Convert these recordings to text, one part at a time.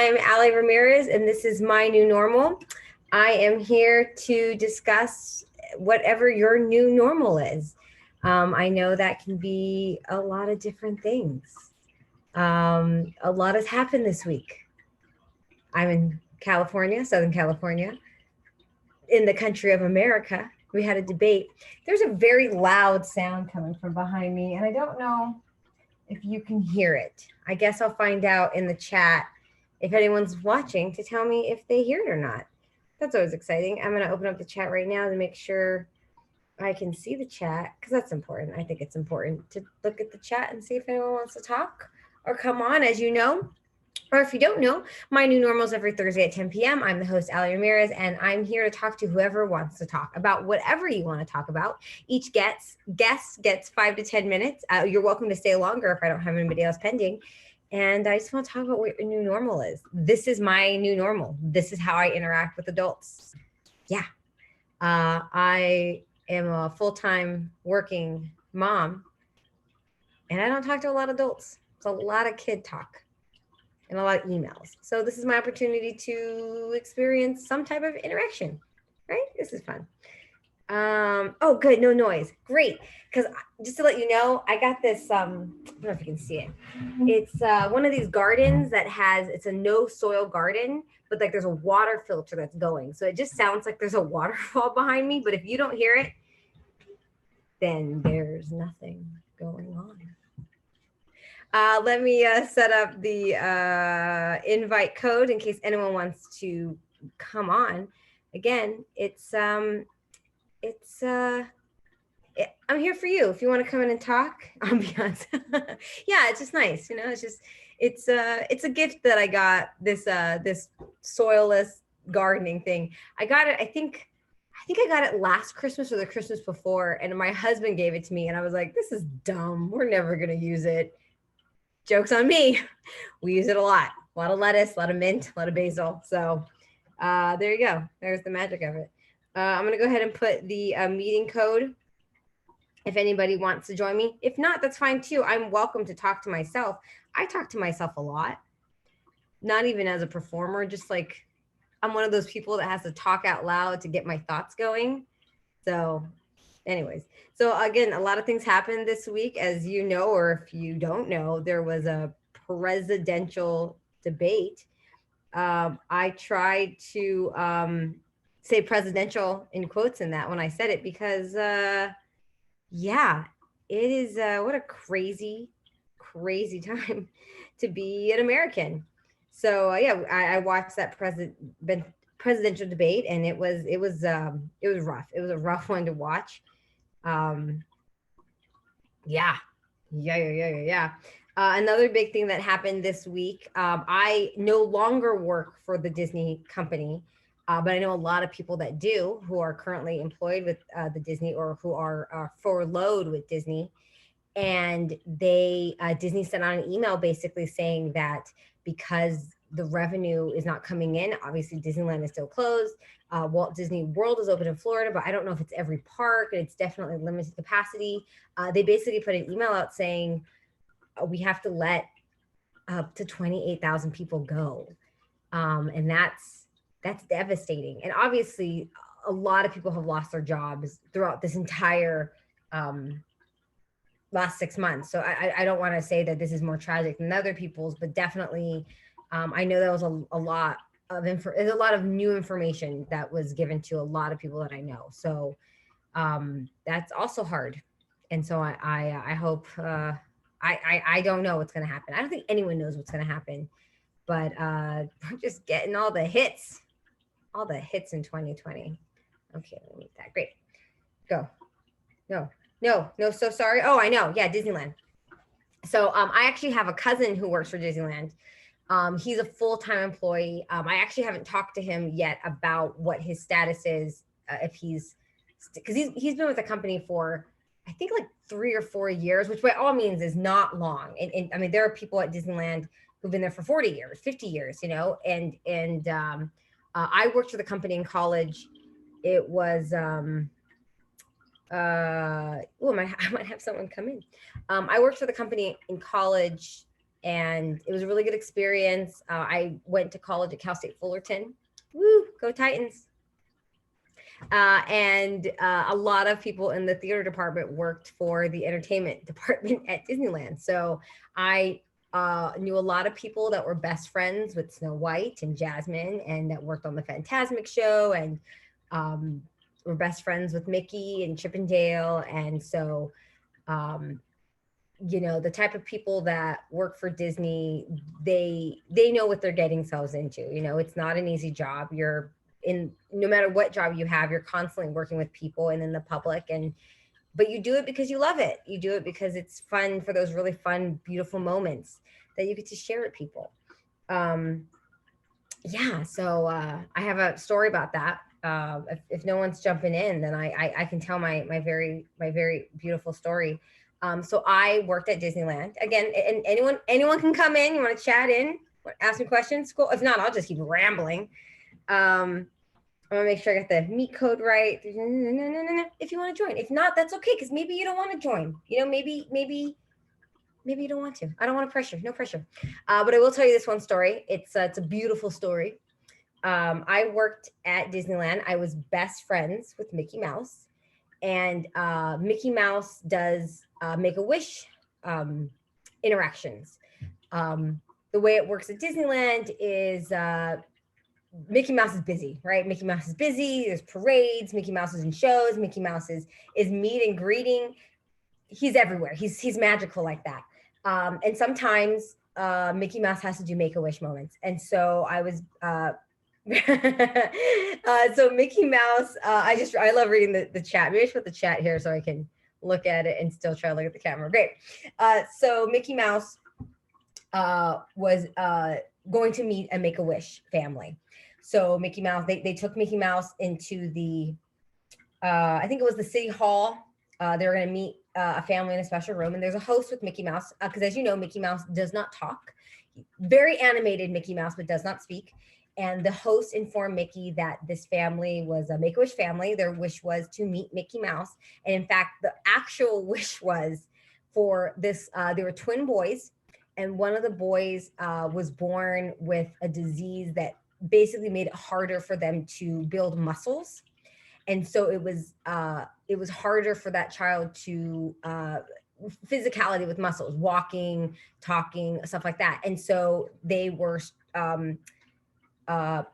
I'm Alli Ramirez, and this is my new normal. I am here to discuss whatever your new normal is. I know that can be a lot of different things. A lot has happened this week. I'm in California, Southern California, in the country of America. We had a debate. There's a very loud sound coming from behind me, and I don't know if you can hear it. I guess I'll find out in the chat if anyone's watching to tell me if they hear it or not. That's always exciting. I'm going to open up the chat right now to make sure I can see the chat because that's important. I think it's important to look at the chat and see if anyone wants to talk or come on. As you know, or if you don't know, my new normal is every Thursday at 10 p.m. I'm the host, Alli Ramirez, and I'm here to talk to whoever wants to talk about whatever you want to talk about. Each guest gets 5 to 10 minutes. You're welcome to stay longer if I don't have anybody else pending. And I just want to talk about what your new normal is. This is my new normal. This is how I interact with adults. Yeah. I am a full-time working mom, and I don't talk to a lot of adults. It's a lot of kid talk and a lot of emails. So this is my opportunity to experience some type of interaction, right? This is fun. Oh, good, no noise. Great. Because just to let you know, I got this, I don't know if you can see it. It's one of these gardens that it's a no soil garden, but like there's a water filter that's going. So it just sounds like there's a waterfall behind me, but if you don't hear it, then there's nothing going on. Let me set up the invite code in case anyone wants to come on. Again, I'm here for you. If you want to come in and talk, ambiance. Yeah, it's just nice. You know, it's a gift that I got, this soilless gardening thing. I got it, I think I got it last Christmas or the Christmas before, and my husband gave it to me, and I was like, this is dumb. We're never going to use it. Joke's on me. We use it a lot of lettuce, a lot of mint, a lot of basil. So there you go. There's the magic of it. I'm going to go ahead and put the meeting code if anybody wants to join me. If not, that's fine too. I'm welcome to talk to myself. I talk to myself a lot, not even as a performer, just like I'm one of those people that has to talk out loud to get my thoughts going. So anyways, so again, a lot of things happened this week, as you know, or if you don't know, there was a presidential debate. I tried to say presidential in quotes in that when I said it, because yeah, it is what a crazy time to be an American. So yeah, I watched that presidential debate, and it was rough. It was a rough one to watch. Yeah. Another big thing that happened this week, I no longer work for the Disney company, but I know a lot of people that do, who are currently employed with the Disney, or who are furloughed with Disney. And Disney sent out an email basically saying that because the revenue is not coming in, obviously Disneyland is still closed. Walt Disney World is open in Florida, but I don't know if it's every park, and it's definitely limited capacity. They basically put an email out saying we have to let up to 28,000 people go. And that's devastating. And obviously a lot of people have lost their jobs throughout this entire last 6 months. So I don't want to say that this is more tragic than other people's, but definitely I know there was a lot of there's a lot of new information that was given to a lot of people that I know. So that's also hard. And so I hope I don't know what's going to happen. I don't think anyone knows what's going to happen, but we're just getting all the hits in 2020. Okay, let me meet that. Great. Go. No, so sorry. Oh, I know. Yeah, Disneyland. So I actually have a cousin who works for Disneyland. He's a full-time employee. I actually haven't talked to him yet about what his status is, if he's, because he's been with the company for, I think, like 3 or 4 years, which by all means is not long. And I mean, there are people at Disneyland who've been there for 40 years, 50 years, you know, and I worked for the company in college. It was, I might have someone come in. I worked for the company in college and it was a really good experience. I went to college at Cal State Fullerton. Woo, go Titans. And a lot of people in the theater department worked for the entertainment department at Disneyland. So I knew a lot of people that were best friends with Snow White and Jasmine, and that worked on the Fantasmic show, and um, were best friends with Mickey and Chip and Dale. And so, um, the type of people that work for Disney, they know what they're getting themselves into. It's not an easy job. You're in no matter what job you have, you're constantly working with people and in the public, but you do it because you love it. You do it because it's fun, for those really fun, beautiful moments that you get to share with people. Um, yeah, so I have a story about that. If no one's jumping in, then I can tell my very beautiful story. So I worked at Disneyland again, and anyone can come in. You want to chat in, ask me questions? Cool. If not, I'll just keep rambling. I'm gonna make sure I got the meet code right. If you want to join, if not, that's okay, because maybe you don't want to join. Maybe you don't want to. I don't want to pressure. No pressure. But I will tell you this one story. It's a beautiful story. I worked at Disneyland. I was best friends with Mickey Mouse, and Mickey Mouse does Make-A-Wish interactions. The way it works at Disneyland is Mickey Mouse is busy, right? Mickey Mouse is busy. There's parades. Mickey Mouse is in shows. Mickey Mouse is meet and greeting. He's everywhere. He's magical like that. And sometimes Mickey Mouse has to do Make-A-Wish moments. And so I was so Mickey Mouse, I love reading the chat. Maybe I should put the chat here so I can look at it and still try to look at the camera. Great. So Mickey Mouse was going to meet a Make-A-Wish family. So Mickey Mouse, they took Mickey Mouse into the, I think it was the City Hall. They were going to meet a family in a special room, and there's a host with Mickey Mouse, because as you know, Mickey Mouse does not talk. Very animated Mickey Mouse, but does not speak. And the host informed Mickey that this family was a Make-A-Wish family. Their wish was to meet Mickey Mouse. And in fact, the actual wish was for this, they were twin boys, and one of the boys was born with a disease that basically made it harder for them to build muscles. And so it was harder for that child to physicality with muscles, walking, talking, stuff like that. And so they were I'm not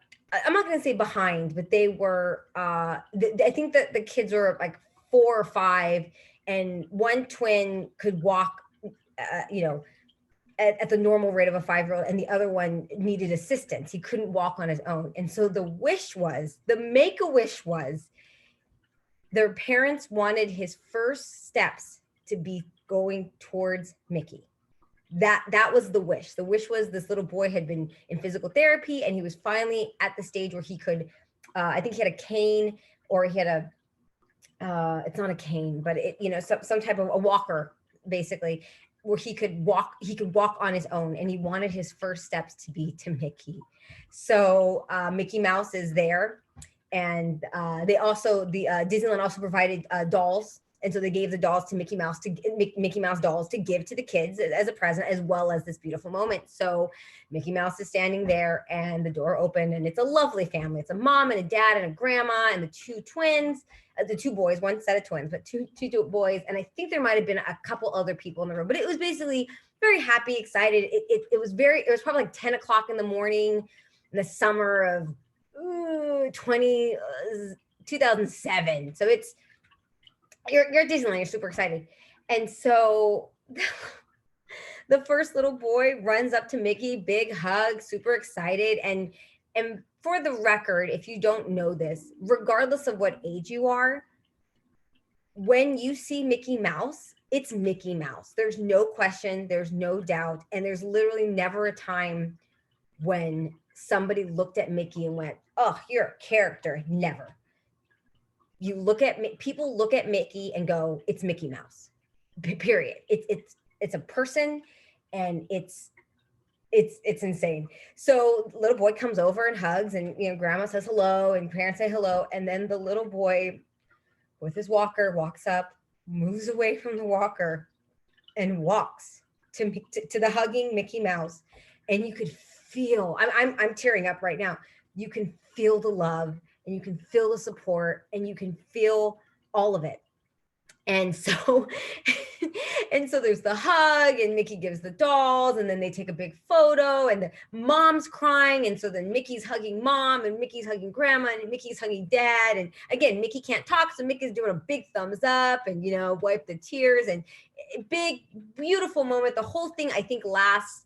going to say behind, but they were I think that the kids were like 4 or 5, and one twin could walk at the normal rate of a 5-year-old, and the other one needed assistance. He couldn't walk on his own. And so the Make-A-Wish was, their parents wanted his first steps to be going towards Mickey. That was the wish. The wish was, this little boy had been in physical therapy, and he was finally at the stage where he could, I think he had a cane, or he had it's not a cane, but some type of a walker, basically, where he could walk on his own, and he wanted his first steps to be to Mickey. So Mickey Mouse is there, and Disneyland also provided dolls, and so they gave the dolls to Mickey Mouse, Mickey Mouse dolls to give to the kids as a present, as well as this beautiful moment. So Mickey Mouse is standing there, and the door opened, and it's a lovely family. It's a mom and a dad and a grandma and the 2 twins, the 2 boys, one set of twins, but two boys. And I think there might've been a couple other people in the room, but it was basically very happy, excited. It was probably like 10 o'clock in the morning in the summer of 2007. So you're at Disneyland, you're super excited. And so the first little boy runs up to Mickey, big hug, super excited. And for the record, if you don't know this, regardless of what age you are, when you see Mickey Mouse, it's Mickey Mouse. There's no question, there's no doubt. And there's literally never a time when somebody looked at Mickey and went, "Oh, you're a character." Never. People look at Mickey and go, "It's Mickey Mouse." Period. It's a person, and it's insane. So little boy comes over and hugs, and grandma says hello, and parents say hello, and then the little boy with his walker walks up, moves away from the walker, and walks to the hugging Mickey Mouse, and you could feel. I'm tearing up right now. You can feel the love, and you can feel the support, and you can feel all of it. And so and so there's the hug, and Mickey gives the dolls, and then they take a big photo, and the mom's crying, and so then Mickey's hugging mom, and Mickey's hugging grandma, and Mickey's hugging dad. And again, Mickey can't talk, so Mickey's doing a big thumbs up and, wipe the tears. And big beautiful moment. The whole thing, I think, lasts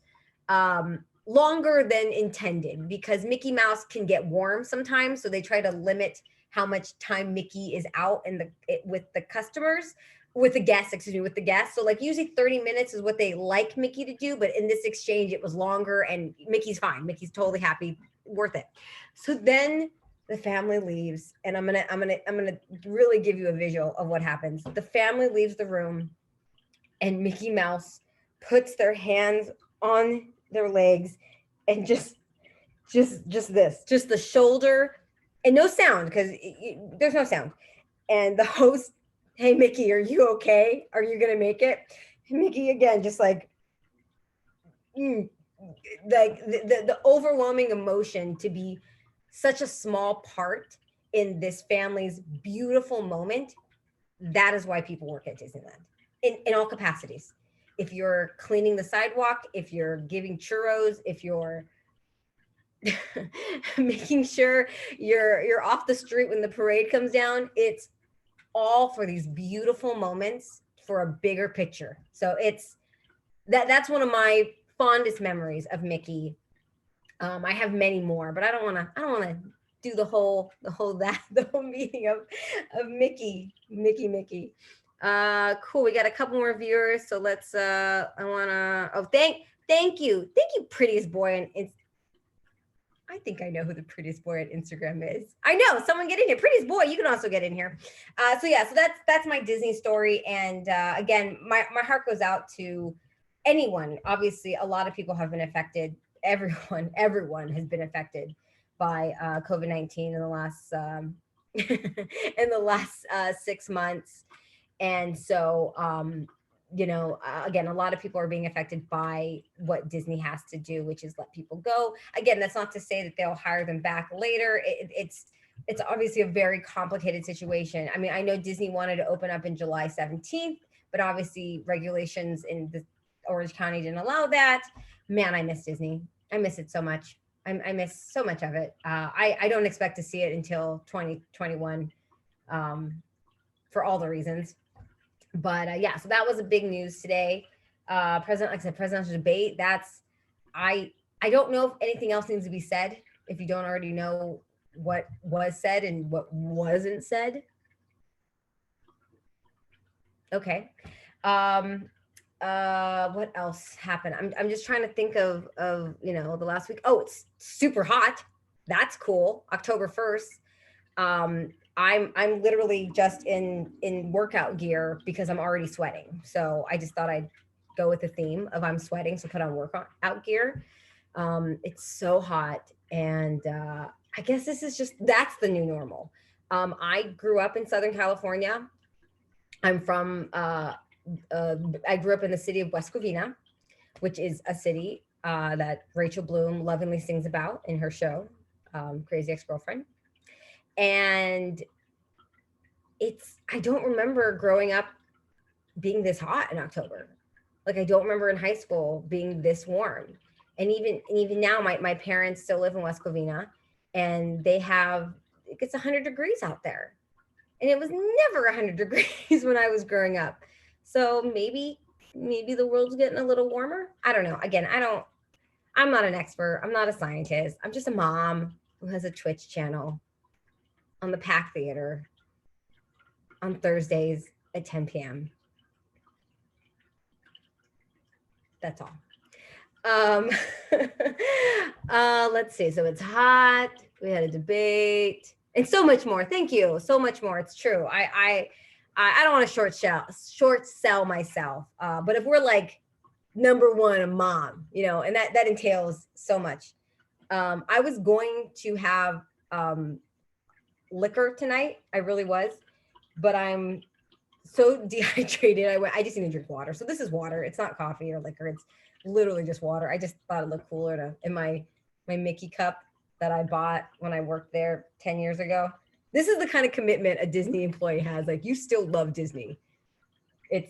longer than intended, because Mickey Mouse can get warm sometimes, so they try to limit how much time Mickey is out with the customers, with the guests, with the guests. So like usually 30 minutes is what they like Mickey to do, but in this exchange it was longer, and Mickey's fine. Mickey's totally happy, worth it. So then the family leaves, and I'm gonna really give you a visual of what happens. The family leaves the room, and Mickey Mouse puts their hands on their legs, and just the shoulder, and no sound, because there's no sound. And the host, "Hey, Mickey, are you okay? Are you gonna make it?" And Mickey again, just like the overwhelming emotion to be such a small part in this family's beautiful moment. That is why people work at Disneyland in all capacities. If you're cleaning the sidewalk, if you're giving churros, if you're making sure you're off the street when the parade comes down, it's all for these beautiful moments for a bigger picture. So that's one of my fondest memories of Mickey. I have many more, but I don't want to do the whole meeting of Mickey. Cool. We got a couple more viewers, so let's thank you, prettiest boy. And it's, I think I know who the prettiest boy on Instagram is. I know, someone get in here. Prettiest boy, you can also get in here. So that's my Disney story. And again, my heart goes out to anyone. Obviously, a lot of people have been affected. Everyone has been affected by COVID-19 in the last in the last 6 months. And so again, a lot of people are being affected by what Disney has to do, which is let people go. Again, that's not to say that they'll hire them back later. It's obviously a very complicated situation. I mean, I know Disney wanted to open up in July 17th, but obviously regulations in the Orange County didn't allow that. Man, I miss Disney. I miss it so much. I miss so much of it. I don't expect to see it until 2021 for all the reasons. But so that was a big news today. Presidential debate. I don't know if anything else needs to be said if you don't already know what was said and what wasn't said. Okay. What else happened? I'm just trying to think of the last week. Oh, it's super hot. That's cool. October 1st. I'm literally just in workout gear because I'm already sweating. So I just thought I'd go with the theme of I'm sweating, so put on workout gear. It's so hot, and I guess that's the new normal. I grew up in Southern California. I'm from I grew up in the city of West Covina, which is a city that Rachel Bloom lovingly sings about in her show, Crazy Ex-Girlfriend. And I don't remember growing up being this hot in October. Like, I don't remember in high school being this warm. And even now, my parents still live in West Covina, and it gets 100 degrees out there. And it was never 100 degrees when I was growing up. So maybe the world's getting a little warmer. I don't know. Again, I'm not an expert. I'm not a scientist. I'm just a mom who has a Twitch channel on the Pack Theater on Thursdays at 10 p.m. That's all. Let's see. So it's hot. We had a debate and so much more. Thank you. So much more. It's true. I don't want to short sell myself. But if we're like number one, a mom, and that entails so much. I was going to have liquor tonight. I really was, but I'm so dehydrated. I just need to drink water. So this is water. It's not coffee or liquor. It's literally just water. I just thought it looked cooler in my Mickey cup that I bought when I worked there 10 years ago. This is the kind of commitment a Disney employee has. Like, you still love Disney. You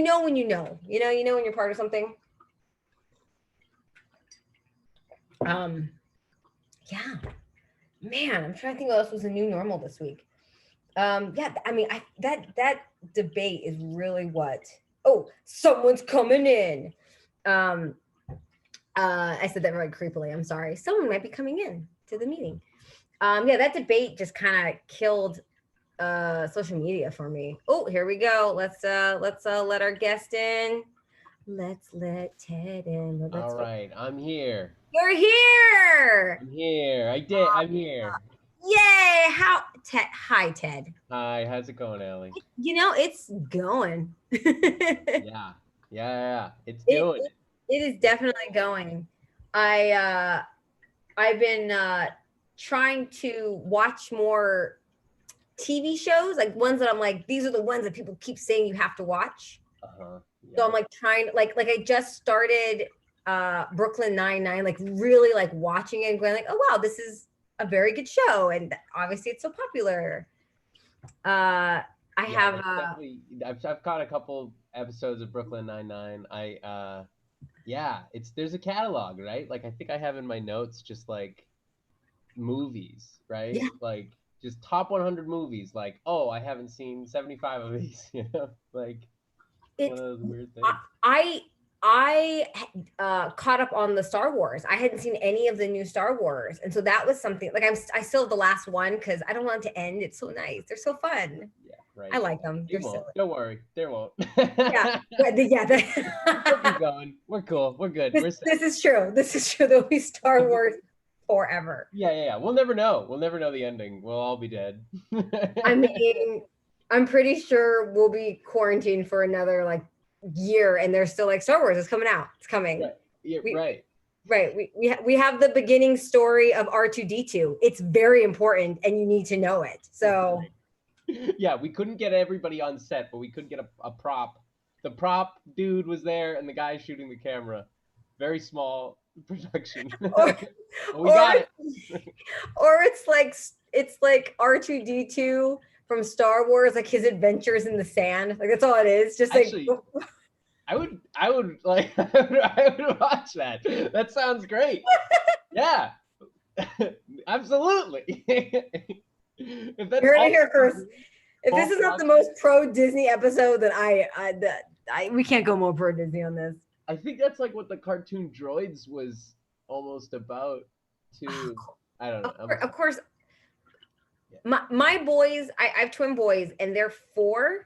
know when you know when you're part of something. Yeah, man, I'm trying to think what else was a new normal this week. Yeah, I mean, that debate is really what. Oh, someone's coming in. I said that very creepily. I'm sorry. Someone might be coming in to the meeting. Yeah, that debate just kind of killed social media for me. Oh, here we go. Let's let our guest in. Let's let Ted in. All right, I'm here. You're here. I'm here. I'm here. Yay! How Ted? Hi, Ted. Hi, how's it going, Allie? It's going. Yeah. It's it, doing it, it is definitely going. I've been trying to watch more TV shows, like ones that I'm like, these are the ones that people keep saying you have to watch. Yeah. So I'm like trying, like I just started Brooklyn Nine-Nine, like really like watching it and going like, oh wow, this is a very good show, and obviously it's so popular. I've caught a couple episodes of Brooklyn Nine-Nine. There's a catalog, right? Like I think I have in my notes just like movies, right? Yeah. Like just top 100 movies. Like, oh, I haven't seen 75 of these, like one of those weird things. I caught up on the Star Wars. I hadn't seen any of the new Star Wars, and so that was something. Like I still have the last one because I don't want it to end. It's so nice. They're so fun. Yeah, right. I like them. They won't. Don't worry, they won't. Yeah, we'll keep going. We're cool. We're good. This is true. This is true. There'll be Star Wars forever. Yeah. We'll never know. We'll never know the ending. We'll all be dead. I mean, I'm pretty sure we'll be quarantined for another like year, and they're still like, Star Wars is coming out. It's coming. Right. Yeah, right. Right. We have the beginning story of R2D2. It's very important, and you need to know it. So. Yeah, we couldn't get everybody on set, but we could get a prop. The prop dude was there, and the guy shooting the camera. Very small production. We got it. Or it's like R2D2 from Star Wars, like his adventures in the sand. Like that's all it is. Just actually, like I would like I would watch that. That sounds great. Yeah. Absolutely. If that's you're here first. If this is not the most pro Disney episode, then we can't go more pro Disney on this. I think that's like what the cartoon Droids was almost about too. I don't know. Of course. Yeah. My boys, I have twin boys, and they're 4.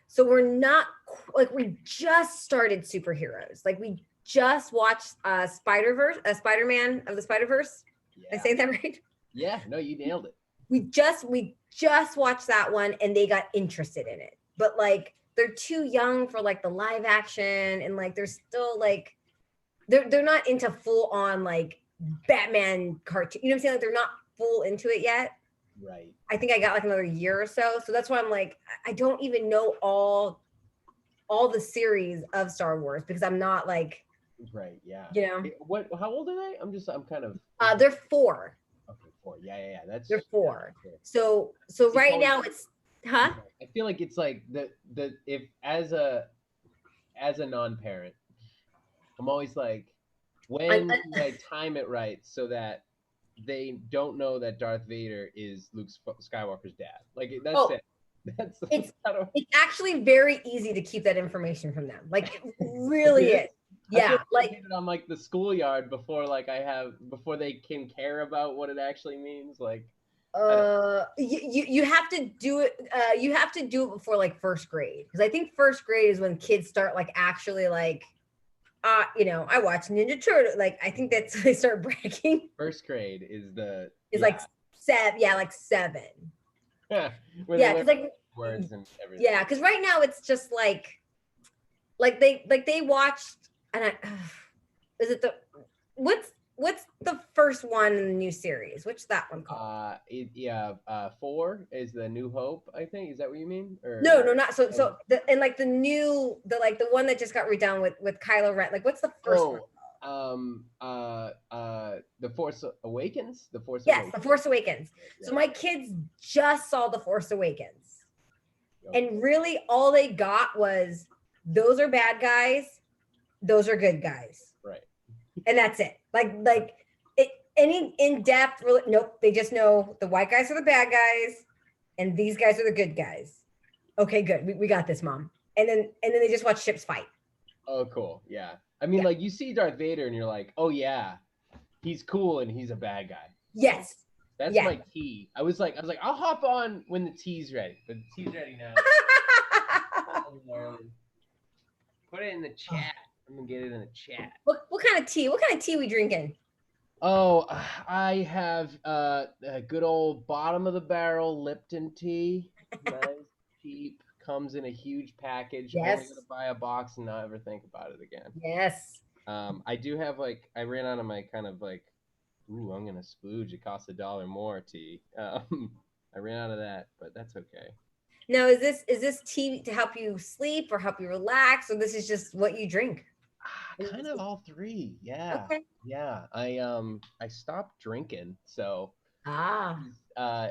So we're not like, we just started superheroes. Like we just watched Spider-Man of the Spider-Verse. Yeah. Did I say that right? Yeah, no, you nailed it. We just watched that one, and they got interested in it. But like they're too young for like the live action, and like they're still like they're not into full on like Batman cartoon. You know what I'm saying? Like they're not full into it yet. Right. I think I got like another year or so. So that's why I'm like, I don't even know all the series of Star Wars because I'm not like. Right. Yeah. You know. How old are they? I'm kind of. They're 4. Okay, 4. Yeah. They're 4. So right now it's, huh? I feel like it's like the if as a non-parent, I'm always like, when can I time it right so that they don't know that Darth Vader is Luke Skywalker's dad? Like that's it. It's actually very easy to keep that information from them. Like it really is. Yeah, like on like the schoolyard before they can care about what it actually means. Like you have to do it. You have to do it before like first grade, because I think first grade is when kids start like actually like, I watch Ninja Turtle. Like I think that's when they start bragging. First grade is like 7. Yeah, like 7. Yeah, because like words and everything. Yeah, because right now it's just like they watched. And is it what's the first one in the new series? What's that one called? 4 is the New Hope, I think. Is that what you mean? No, Or no, not so. So and like the new, the one that just got redone with Kylo Ren. Like, what's the first one? oh, The Force Awakens. The Force Yes, The Awakens. Force Awakens. Yeah. So my kids just saw The Force Awakens, Okay. and really all they got was those are bad guys, those are good guys, Right. and that's it. Like it, any in depth. Really, nope. They just know the white guys are the bad guys, and these guys are the good guys. Okay, good. We got this, mom. And then they just watch ships fight. Oh, cool. Yeah. I mean, Yeah. like you see Darth Vader, and you're like, oh yeah, he's cool and he's a bad guy. Yes. That's Yeah. my tea. I was like, I'll hop on when the tea's ready. But the tea's ready now. Put it in the chat. I'm gonna get it in the chat. What kind of tea? What kind of tea we drinking? Oh, I have a good old bottom of the barrel Lipton tea. Nice, cheap. Comes in a huge package. Only Yes. gonna buy a box and not ever think about it again. Yes. I do have I ran out of my kind of like, ooh, I'm gonna splooge. It costs $1 more tea. I ran out of that, but that's okay. Now, is this tea to help you sleep or help you relax, or this is just what you drink? Kind of all three. Yeah. Okay. Yeah. I stopped drinking, so Ah.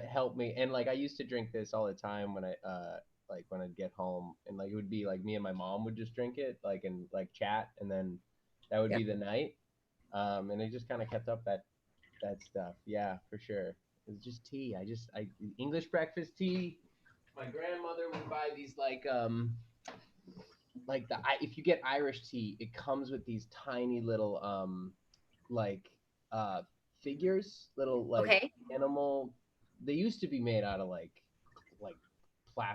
helped me. And like I used to drink this all the time when I like when I'd get home, and like it would be like me and my mom would just drink it like and like chat, and then that would Yep. be the night. And I just kind of kept up that stuff. Yeah, for sure. It's just tea. I English breakfast tea. My grandmother would buy these like if you get Irish tea, it comes with these tiny little like uh figures, little like Okay. animal. They used to be made out of like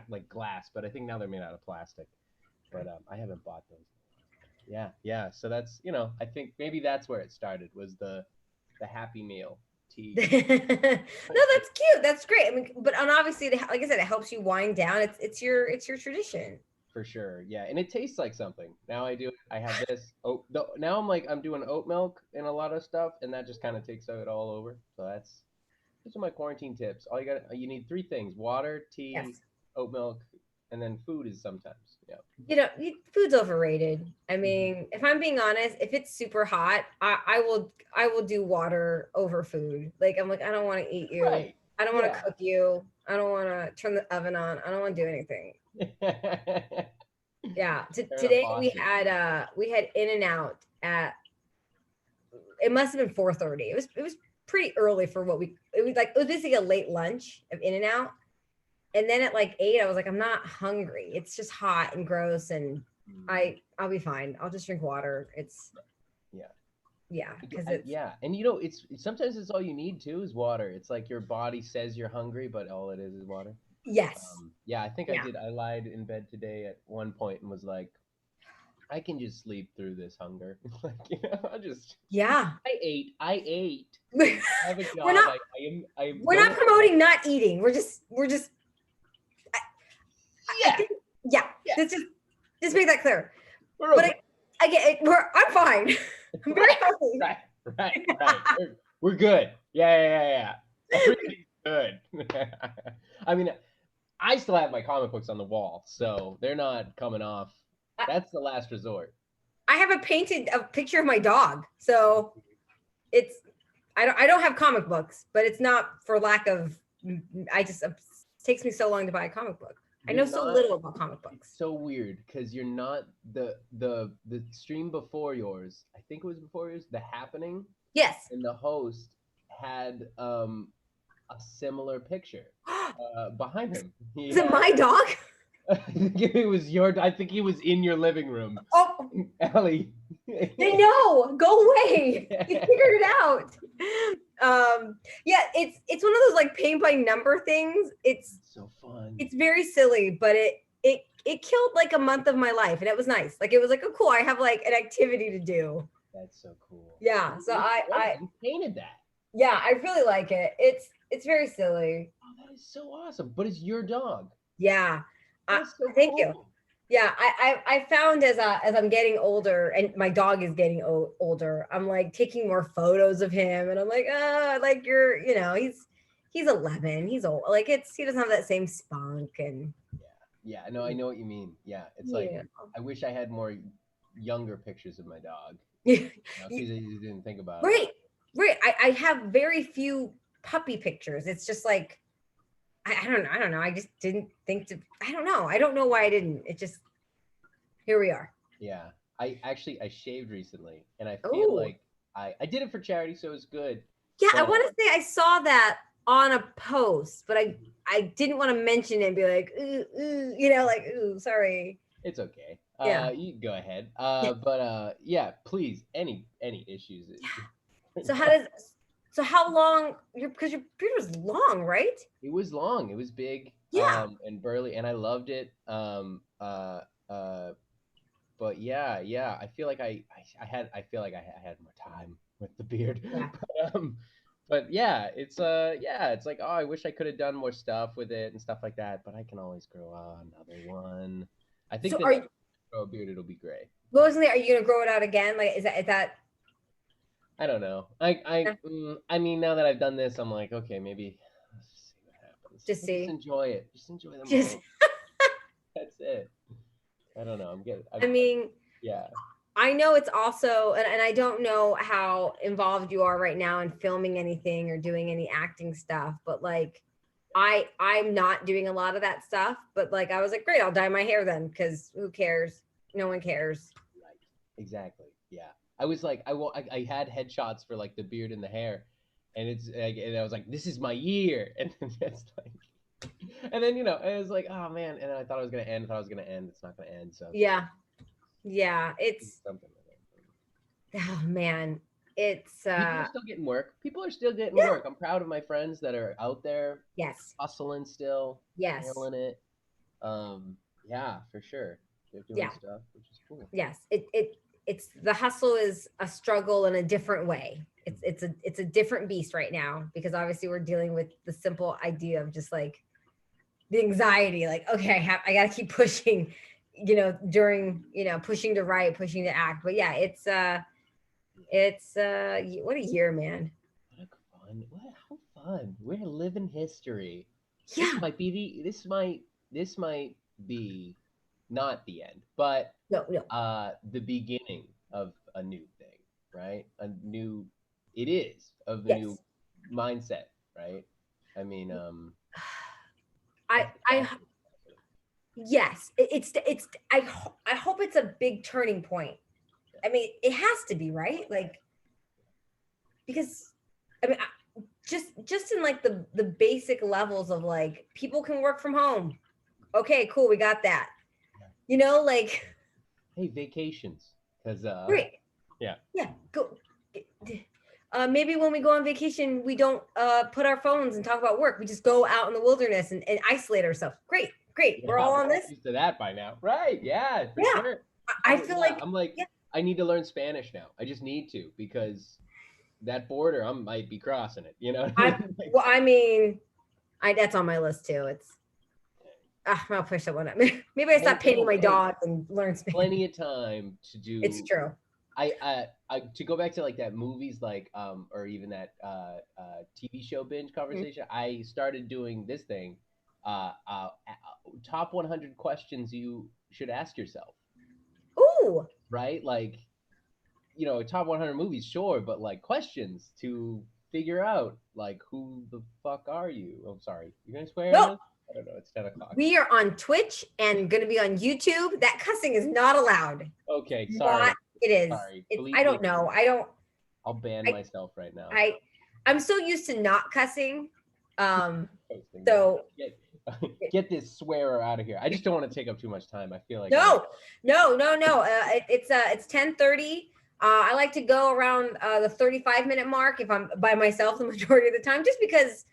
like glass, but I think now they're made out of plastic. But I haven't bought those. Yeah, yeah. So that's I think maybe that's where it started was the Happy Meal tea. No, that's cute. That's great. I mean, but and obviously, like I said, it helps you wind down. It's your tradition. For sure, yeah, and it tastes like something. Now I do. I have this. Oh, now I'm doing oat milk and a lot of stuff, and that just kind of takes it all over. So those are my quarantine tips. All you need three things: water, tea, Yes. oat milk, and then food is sometimes. Yeah. Food's overrated. I Mhm. mean, if I'm being honest, if it's super hot, I will do water over food. Like, I'm like, I don't want to eat you. Right. I don't want to Yeah. cook you. I don't want to turn the oven on. I don't want to do anything. Yeah. They're a Today faucet. we had In and Out at, it must have been 4:30. It was pretty early for what it was basically a late lunch of In and Out. And then at like 8, I was like, I'm not hungry. It's just hot and gross, and Mm, I'll be fine. I'll just drink water. yeah. Yeah, because it's Yeah, and it's sometimes it's all you need too is water. It's like your body says you're hungry, but all it is water. yes. Yeah, I think I Yeah. did. I lied in bed today at one point and was like, I can just sleep through this hunger. Like, I just, Yeah. I ate. we're I have a job. not I we're go not to work. promoting not eating. We're just I Yeah, think, yeah. yeah, Just make that clear. we're But okay. I get it. I'm fine. I'm very Right, healthy. right, right. We're good. Yeah. Everything's good. I mean, I still have my comic books on the wall, so they're not coming off. I, That's the last resort. I have a picture of my dog. So it's I don't have comic books, but it's not for lack of, I just it takes me so long to buy a comic book. I You're know so not. little about comic It's books. so weird because you're not the stream before yours. I think it was before yours. The Happening Yes. and the host had a similar picture behind him. He Is it had. my dog? I think it was your. I think he was in your living room, Oh, Allie. they know. Go away. You figured it out. Yeah, it's one of those like paint by number things. So fun. It's very silly, but it killed like a month of my life, and it was nice. Like, it was like, oh cool, I have like an activity to do. That's so cool. Yeah. So I You painted that. yeah, I really like it. It's very silly. Oh, that is so awesome. But it's your dog. Yeah. That's so Thank you. cool. Yeah, I found as I'm getting older and my dog is getting older, I'm like taking more photos of him, and I'm like, like he's 11, he's old, like he doesn't have that same spunk, and Yeah, no, I know what you mean. Yeah, it's like yeah, I wish I had more younger pictures of my dog. yeah, You know, because I just didn't think about it. right, right. I have very few puppy pictures. It's just like I don't know. I just didn't think to. I don't know. I don't know why I didn't. It just here we are. Yeah, I shaved recently, and I feel Oh, like I did it for charity, so it's good. yeah. I But want to say I saw that on a post, but I didn't want to mention it and be like, ooh, ooh, like, ooh, sorry. it's okay. Yeah. You can go ahead. But yeah, please, any issues. So how does so how long your because your beard was long, right? It was long. It was big, Yeah. and burly, and I loved it. But yeah, yeah, I feel like I feel like I had more time with the beard. Yeah. But yeah, it's like, oh, I wish I could have done more stuff with it and stuff like that, but I can always grow another one. I think So the are next you, grow a beard, it'll be gray. what was are you gonna grow it out again? Like, is that I don't know. I mean, now that I've done this, I'm like, okay, maybe let's just see what happens. just And just see? enjoy it. Just enjoy the Just moment. That's it. I don't know. I mean, Yeah. I know it's also, and I don't know how involved you are right now in filming anything or doing any acting stuff, but like I'm not doing a lot of that stuff, but like I was like, great, I'll dye my hair then because who cares? No one cares. Right. Exactly. Yeah. I was like, I had headshots for like the beard and the hair, and it's like, and I was like, this is my year, and then it's like, and then it was like, oh man, and I thought I was gonna end. I thought I was gonna end. It's not gonna end. So Yeah. Yeah. do It's something with it. oh man. It's People are still getting work. People are still getting yeah. work. I'm proud of my friends that are out there Yes. hustling still, Yes. killing it. Yeah, for sure. They're doing Yeah. stuff, which is cool. Yes. It's the hustle is a struggle in a different way. It's a different beast right now because obviously we're dealing with the simple idea of just like the anxiety, like, okay, I got to keep pushing, during, pushing to write, pushing to act. But yeah, what a year, man. What fun! What how fun! We're living history. This Yeah. might be the this might be not the end, but No, no. the beginning of a new thing, right? A new it is of a new Yes. mindset, right? I mean, I, that's I, awesome. yes, I hope it's a big turning point. Yeah, I mean, it has to be, right? Like, because, I mean, just in like the basic levels of like, people can work from home. Okay, cool. We got that. yeah. Like, Hey, vacations, because great. yeah, Yeah, go. Maybe when we go on vacation, we don't put our phones and talk about work. We just go out in the wilderness and isolate ourselves. Great, great. We're yeah, all we're on all this. used to that by now, right? Yeah, for Yeah, sure. I feel Yeah, like I'm like, yeah. I need to learn Spanish now. I just need to because that border, I might be crossing it. You know what I I mean? Like, well, I mean, I that's on my list too. I'll push that one up. Maybe I stop painting no, my hey, dog and learn Spanish. plenty of time to It's do. true. I to go back to like that movies like or even that TV show binge Mhm. conversation. I started doing this thing, top 100 questions you should ask yourself, Ooh, right? Like top 100 movies, sure, but like questions to figure out like who the fuck are you? Oh, sorry, you gonna swear in no, this? I don't know. It's 10 o'clock. we are on Twitch and going to be on YouTube. That cussing is not allowed. Okay, Not sorry, it is. sorry. It's Bleep I me. don't know. I don't. I'll ban I myself right now. I I'm so used to not cussing. Um, Posting this. so Get get this swearer out of here. I just don't want to take up too much time. I feel like I no, no, no, no. It's 10:30. I like to go around the 35-minute mark if I'm by myself the majority of the time, just because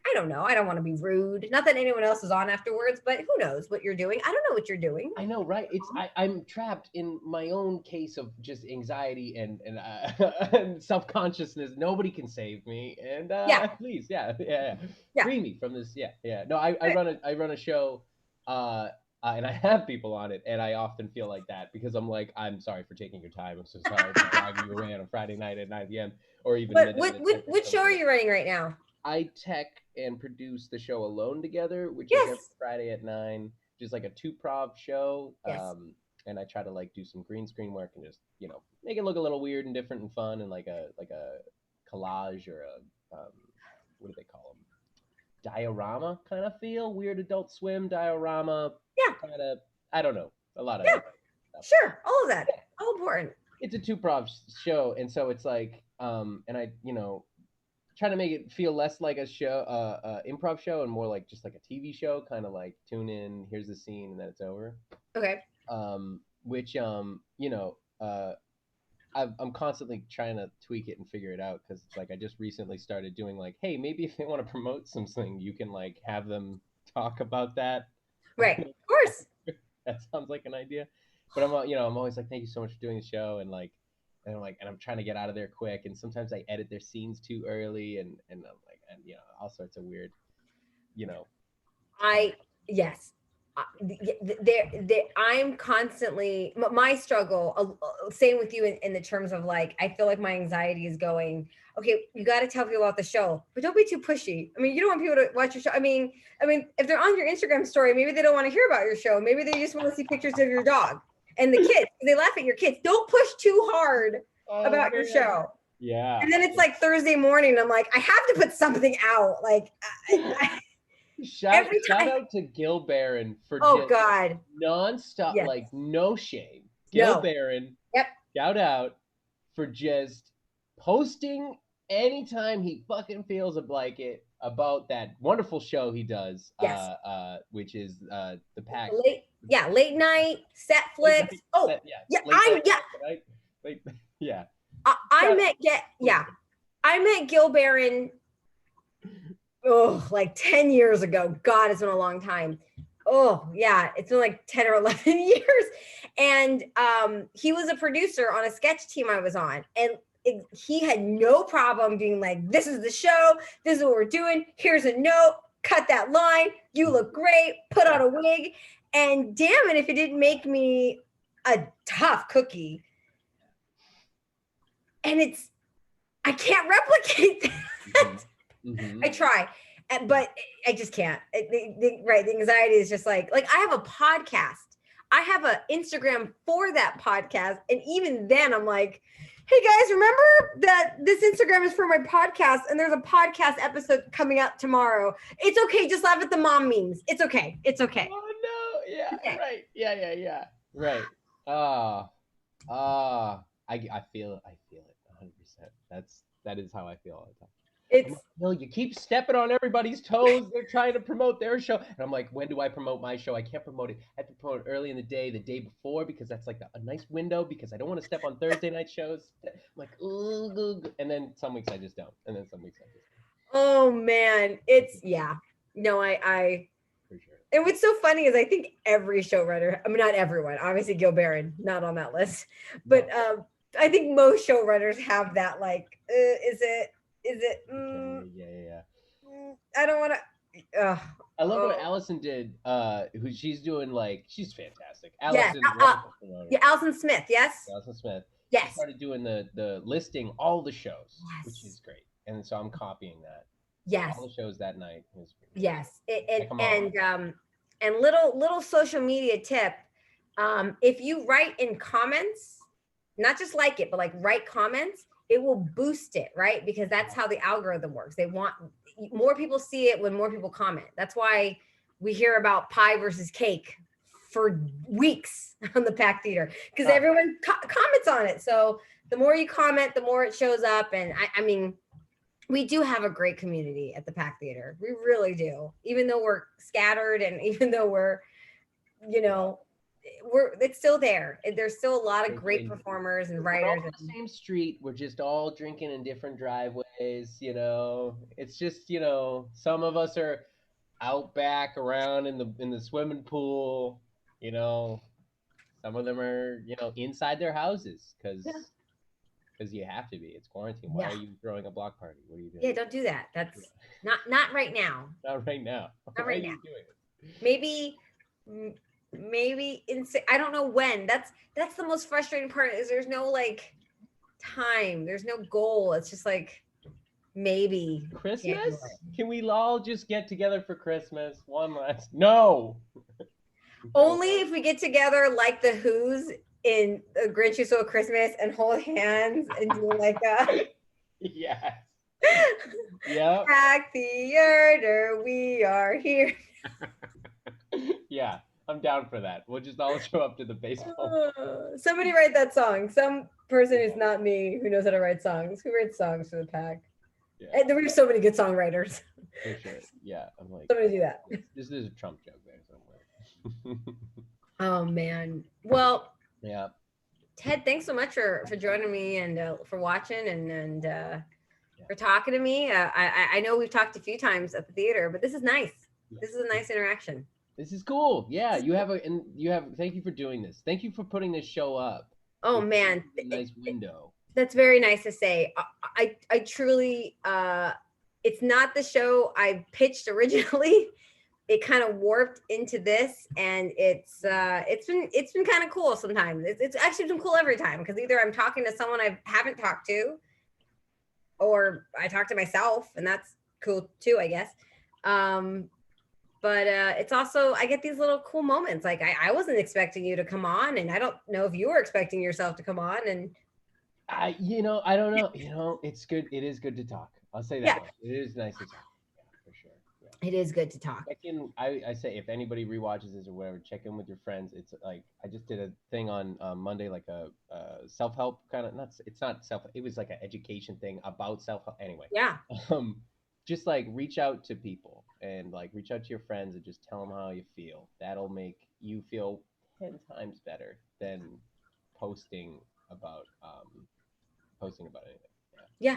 I don't know. I don't want to be rude. Not that anyone else is on afterwards, but who knows what you're doing? I don't know what you're doing. I know, right? I'm trapped in my own case of just anxiety and and self consciousness. Nobody can save me, and Yeah, please, yeah, yeah, yeah, yeah. free me from this. Yeah, yeah. No, I run a show. And I have people on it, and I often feel like that because I'm like, I'm sorry for taking your time. I'm so sorry for driving you away on a Friday night at 9 p.m. or even What midnight what at what 10 what p.m. show are you running right now? I tech and produce the show Alone Together, which is every Yes. Friday at 9, which is like a two-prov show. Yes. And I try to like do some green screen work and just make it look a little weird and different and fun and like a collage or a what do they call them? Diorama kind of feel, weird Adult Swim diorama Yeah. kind of. I don't know, a lot of Yeah. stuff. Sure. All of that. All important. It's a two-prov show, and so it's like, and I try to make it feel less like a show, improv show, and more like just like a TV show, kind of like tune in, here's the scene, and then it's over. Okay. Which I'm constantly trying to tweak it and figure it out because it's like I just recently started doing like, hey, maybe if they want to promote something, you can like have them talk about that. Right. Of course. That sounds like an idea. But I'm always like, thank you so much for doing the show, and like, and I'm trying to get out of there quick, and sometimes I edit their scenes too early, and I'm like, and all sorts of weird, you know. I yes. I'm constantly my struggle. Same with you in the terms of like I feel like my anxiety is going. Okay, you got to tell people about the show, but don't be too pushy. I mean, you don't want people to watch your show. I mean, if they're on your Instagram story, maybe they don't want to hear about your show. Maybe they just want to see pictures of your dog and the kids. They laugh at your kids. Don't push too hard about your show. Yeah. And then it's like Thursday morning. I'm like, I have to put something out. Like, Shout out to Gil Barron for oh just God, nonstop, yes. like no shame. Gil Barron, Yep. shout out for just posting anytime he fucking feels like it about that wonderful show he does. Yes. Which is the Pack. Late night set flicks. Yeah. I met Gil Barron like 10 years ago. God, it's been a long time. Oh yeah, it's been like 10 or 11 years. And he was a producer on a sketch team I was on. And he had no problem being like, this is the show, this is what we're doing, here's a note, cut that line, you look great, put on a wig. And damn it, if it didn't make me a tough cookie. And I can't replicate that. I try, but I just can't. Right. The anxiety is just like I have a podcast. I have an Instagram for that podcast. And even then I'm like, hey guys, remember that this Instagram is for my podcast and there's a podcast episode coming out tomorrow. It's okay. Just laugh at the mom memes. It's okay. It's okay. Oh no. Yeah. Okay. Right. Yeah. Right. I feel it 100%. That is how I feel all the time. It's no, you keep stepping on everybody's toes. They're trying to promote their show, and I'm like, when do I promote my show? I can't promote it. I have to promote it early in the day before, because that's like a nice window. Because I don't want to step on Thursday night shows. I'm like, ooh, and then some weeks I just don't, and then some weeks I just don't. Oh man, it's no, I. For sure. And what's so funny is I think every showrunner, I mean, not everyone, obviously Gil Barron, not on that list, but I think most showrunners have that. Like, is it? Yeah. I don't want to. I love what Allison did. Who she's doing she's fantastic. Allison, Allison Smith. Yes. Allison Smith. Yes. She started doing the listing all the shows, which is great, and so I'm copying that. Yes. All the shows that night. Yes. And little social media tip. If you write in comments, not just like it, but write comments, it will boost it, right? Because that's how the algorithm works. They want more people see it when more people comment. That's why we hear about pie versus cake for weeks on the Pack Theater, because everyone comments on it. So the more you comment, the more it shows up. And I mean, we do have a great community at the Pack Theater. We really do. Even though we're scattered and even though we're, it's still there. There's still a lot of great performers and writers. We're all on the same street. We're just all drinking in different driveways. It's just some of us are out back around in the swimming pool. Some of them are inside their houses because you have to be. It's quarantine. Why are you throwing a block party? What are you doing? Yeah, don't do that. That's not right now. Not right now. Not right now. Maybe maybe I don't know when. That's the most frustrating part is there's no like time. There's no goal. It's just like maybe Christmas? January. Can we all just get together for Christmas? One last. No. Only if we get together like the Who's in The Grinch Who Stole Christmas and hold hands and do like a Yes. Yep. Pack the order, we are here. Yeah, I'm down for that. We'll just all show up to the baseball. Somebody write that song. Some person who's not me who knows how to write songs. Who writes songs for the pack? Yeah, And there were so many good songwriters. for sure. Yeah, I'm like, Somebody do that. this is a Trump joke there somewhere. Oh man. Well, Yeah. Ted, thanks so much for joining me and for watching and for talking to me. I know we've talked a few times at the theater, but this is nice. This is a nice interaction. This is cool. Yeah, you have thank you for doing this. Thank you for putting this show up. Oh man, nice window. That's very nice to say. I truly it's not the show I pitched originally. It kind of warped into this, and it's been kind of cool sometimes. It's actually been cool every time because either I'm talking to someone I haven't talked to, or I talk to myself, and that's cool too, I guess. But it's also I get these little cool moments. Like I wasn't expecting you to come on, and I don't know if you were expecting yourself to come on. And I don't know. It's good. It is good to talk. I'll say that. Yeah. Much. It is nice to talk. Yeah, for sure. Yeah. It is good to talk. Check in. I say if anybody rewatches this or whatever, check in with your friends. It's like I just did a thing on Monday, like a self help kind of. It's not self. It was like an education thing about self help. Anyway. Yeah. Just like reach out to people and like reach out to your friends and just tell them how you feel. That'll make you feel 10 times better than posting about anything. Yeah.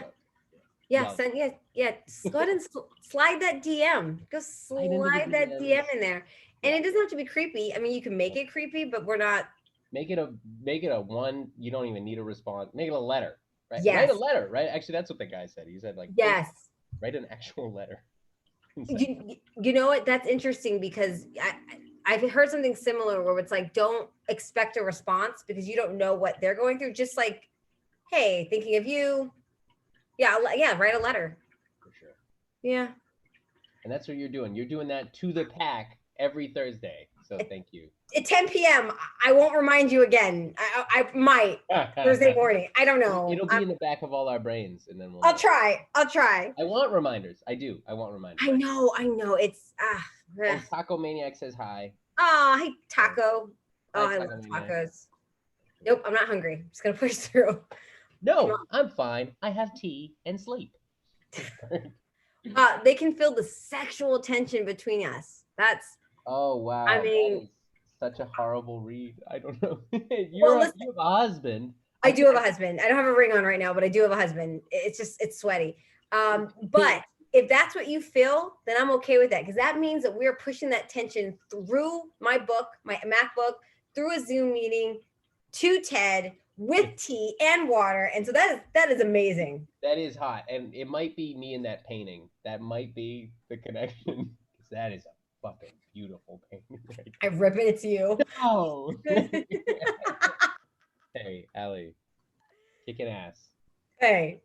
So, Yeah, Go ahead and slide that DM. Go slide that DM in there, and it doesn't have to be creepy. I mean, you can make it creepy, but we're not. Make it a one. You don't even need a response. Make it a letter, right? Yes. Write a letter, right? Actually, that's what the guy said. He said like, yes, write an actual letter. You know what? That's interesting because I've heard something similar where it's like, don't expect a response because you don't know what they're going through. Just like, hey, thinking of you. Yeah, write a letter. For sure. Yeah. And that's what you're doing. You're doing that to the pack every Thursday. So thank you. At 10 p.m. I won't remind you again. I might Thursday morning. I don't know. It'll be in the back of all our brains, and then I'll try. I want reminders. I do. I want reminders. I know. It's Taco Maniac says hi. Hi, Taco. Hi, I love tacos. Nope, I'm not hungry. I'm just gonna push through. No, I'm fine. I have tea and sleep. They can feel the sexual tension between us. That's. Oh wow. I mean, such a horrible read. I don't know. You have a husband. I do have a husband. I don't have a ring on right now, but I do have a husband. It's sweaty. But if that's what you feel, then I'm okay with that because that means that we're pushing that tension through my book, my MacBook, through a Zoom meeting to Ted with tea and water. And so that is amazing. That is hot. And it might be me in that painting. That might be the connection. Because that is a fucking beautiful painting. Right? I rip it, it's you. No. Hey, Alli. Kicking ass. Hey.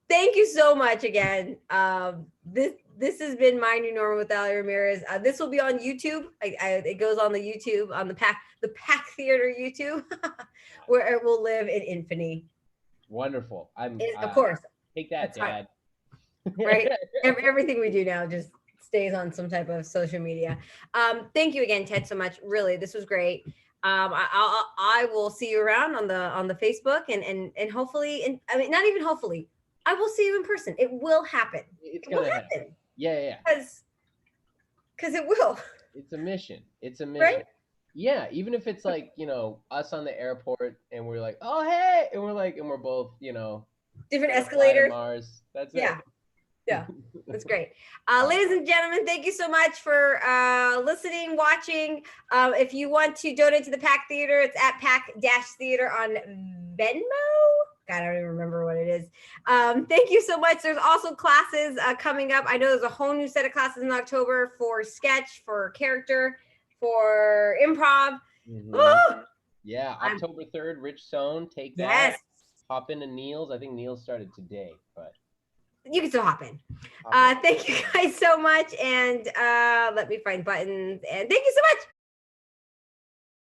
Thank you so much again. This has been My New Normal with Alli Ramirez. This will be on YouTube. It goes on the YouTube, on the Pack Theater YouTube, where it will live in infamy. Wonderful. Of course. Take that, Dad. Right? Everything we do now just stays on some type of social media. Thank you again, Ted, so much. Really, this was great. I will see you around on the Facebook and hopefully, and I mean, not even hopefully, I will see you in person. It will happen. It's gonna happen. Yeah. Because it will. It's a mission. Right? Yeah, even if it's like, us on the airport and we're like, oh hey, and we're both, different escalators. Mars. That's it. Yeah. That's great. Ladies and gentlemen, thank you so much for listening, watching. If you want to donate to the Pack Theater, it's at Pack-Theater on Venmo. God, I don't even remember what it is. Thank you so much. There's also classes coming up. I know there's a whole new set of classes in October for sketch, for character. for improv. Mhm. Oh, Yeah, I'm, October 3rd, Rich Sohn, take that. yes, Hop into Neil's. I think Neil started today, but you can still hop in. hop in. Thank you guys so much. And let me find buttons. And thank you so much.